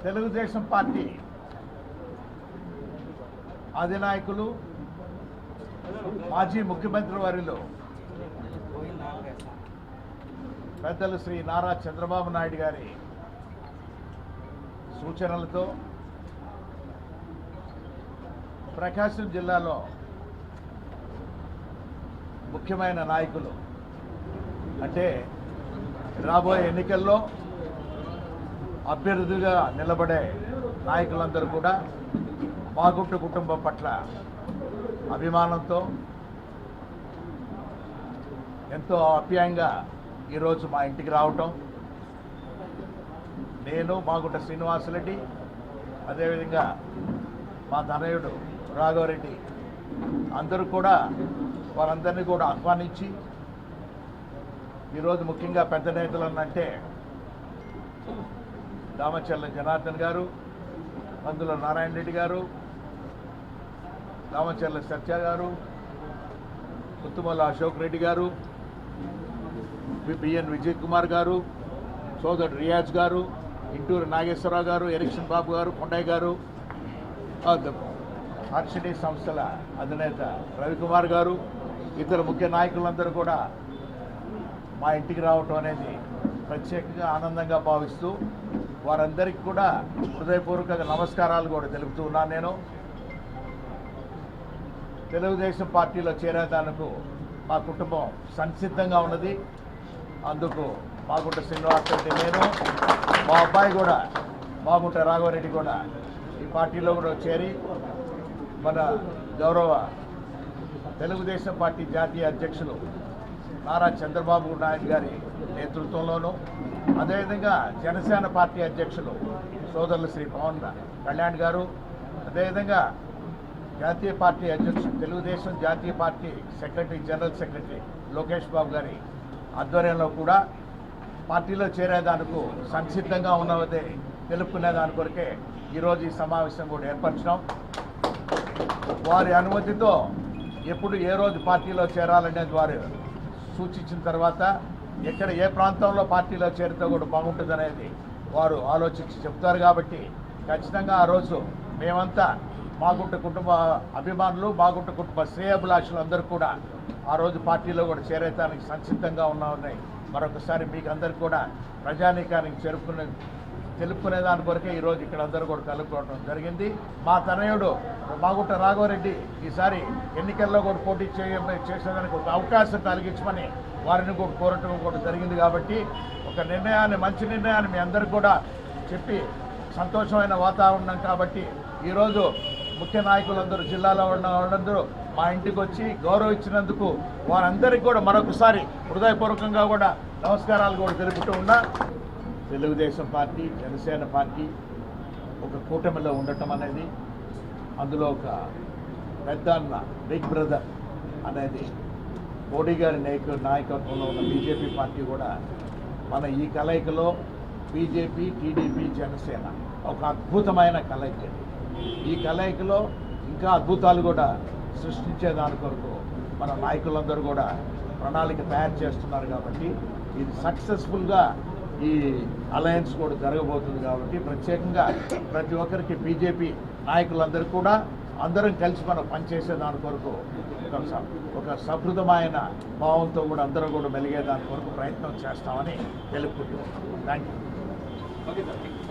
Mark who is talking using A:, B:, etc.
A: Telugu Desam party అధినాయకులు మాజీ ముఖ్యమంత్రి వర్యులు పెద్దలు శ్రీ నారా చంద్రబాబు నాయుడు గారి సూచనలతో ప్రకాశం జిల్లాలో ముఖ్యమైన నాయకులు అంటే రాబోయే ఎన్నికల్లో అభ్యర్థిగా నిలబడే నాయకులందరూ కూడా మాగుంట కుటుంబం పట్ల అభిమానంతో ఎంతో ఆప్యాయంగా ఈరోజు మా ఇంటికి రావటం, నేను మాగుంట శ్రీనివాసరెడ్డి, అదేవిధంగా మా తనయుడు రాఘవరెడ్డి అందరూ కూడా వారందరినీ కూడా ఆహ్వానించి ఈరోజు ముఖ్యంగా పెద్ద నేతలు అంటే దామచర్ల జనార్దన్ గారు, అందుల నారాయణ రెడ్డి గారు, దామచర్ల సత్య గారు, ముత్తుమల్ల అశోక్ రెడ్డి గారు, బిఎన్ విజయ్ కుమార్ గారు, సోదరుడు రియాజ్ గారు, ఇంటూరు నాగేశ్వరరావు గారు, ఎరిక్షన్ బాబు గారు, కొండయ్య గారు, హర్షిణి సంస్థల అధినేత రవికుమార్ గారు, ఇతర ముఖ్య నాయకులందరూ కూడా మా ఇంటికి రావటం అనేది ప్రత్యేకంగా ఆనందంగా భావిస్తూ వారందరికీ కూడా హృదయపూర్వక నమస్కారాలు కూడా తెలుపుతూ ఉన్నాను. నేను తెలుగుదేశం పార్టీలో చేరేదానికి మా కుటుంబం సంసిద్ధంగా ఉన్నది. అందుకు మాగుంట శ్రీనివాసరెడ్డి, నేను మా అబ్బాయి కూడా మాగుంట రాఘవరెడ్డి కూడా ఈ పార్టీలో కూడా చేరి మన గౌరవ తెలుగుదేశం పార్టీ జాతీయ అధ్యక్షులు నారా చంద్రబాబు నాయుడు గారి నేతృత్వంలోనూ, అదేవిధంగా జనసేన పార్టీ అధ్యక్షులు సోదరులు శ్రీ పవన్ కళ్యాణ్ గారు, అదేవిధంగా జాతీయ పార్టీ అధ్యక్షులు తెలుగుదేశం జాతీయ party secretary general secretary Lokesh Babu గారి ఆధ్వర్యంలో కూడా పార్టీలో చేరేదానికి సంసిద్ధంగా ఉన్నదే తెలుపుకునే దాని కొరకే ఈరోజు ఈ సమావేశం కూడా ఏర్పరచడం. వారి అనుమతితో ఎప్పుడు ఏ రోజు పార్టీలో చేరాలనేది వారు సూచించిన తర్వాత ఎక్కడ ఏ ప్రాంతంలో పార్టీలో చేరితే కూడా బాగుంటుందనేది వారు ఆలోచించి చెప్తారు. కాబట్టి ఖచ్చితంగా ఆ రోజు మేమంతా మాగుంట కుటుంబ అభిమానులు, మాగుంట కుటుంబ శ్రేయోభిలాషులు అందరూ కూడా ఆ రోజు పార్టీలో కూడా చేరేతానికి సంసిద్ధంగా ఉన్నామని మరొకసారి మీకు అందరికీ కూడా ప్రజానీకానికి తెలుపుకునే దాని కొరకే ఈరోజు ఇక్కడ అందరూ కూడా కలుపుకోవడం జరిగింది. మా తనయుడు మాగుంట రాఘవరెడ్డి ఈసారి ఎన్నికల్లో కూడా పోటీ చేసేదానికి ఒక అవకాశం కలిగించమని వారిని కూడా కోరటం కూడా జరిగింది. కాబట్టి ఒక నిర్ణయాన్ని, మంచి నిర్ణయాన్ని మీ అందరికీ కూడా చెప్పి సంతోషమైన వాతావరణం కాబట్టి ఈరోజు ముఖ్య నాయకులందరూ జిల్లాలో ఉన్న వాళ్ళందరూ మా ఇంటికి వచ్చి గౌరవం ఇచ్చినందుకు వారందరికీ కూడా మరొకసారి హృదయపూర్వకంగా కూడా నమస్కారాలు కూడా తెలుపుతూ ఉన్నా. తెలుగుదేశం పార్టీ, జనసేన పార్టీ ఒక కూటమిలో ఉండటం అనేది, అందులో ఒక పెద్ద అన్న, బిగ్ బ్రదర్ అనేది మోడీ గారి నాయకత్వంలో ఉన్న బీజేపీ పార్టీ కూడా మన ఈ కలయికలో బీజేపీ, టీడీపీ, జనసేన ఒక అద్భుతమైన కలయిక. ఈ కలయికలో ఇంకా అద్భుతాలు కూడా సృష్టించేదాని కొరకు మన నాయకులందరూ కూడా ప్రణాళిక తయారు చేస్తున్నారు. కాబట్టి ఇది సక్సెస్ఫుల్గా ఈ అలయన్స్ కూడా జరగబోతుంది. కాబట్టి ప్రత్యేకంగా ప్రతి ఒక్కరికి బీజేపీ నాయకులందరూ కూడా అందరం కలిసి మనం పనిచేసే దాని కొరకు ఒక సహృదమైన భావంతో కూడా అందరం కూడా మెలిగే దాని కొరకు ప్రయత్నం చేస్తామని తెలుపుకుంటున్నాం. Thank you.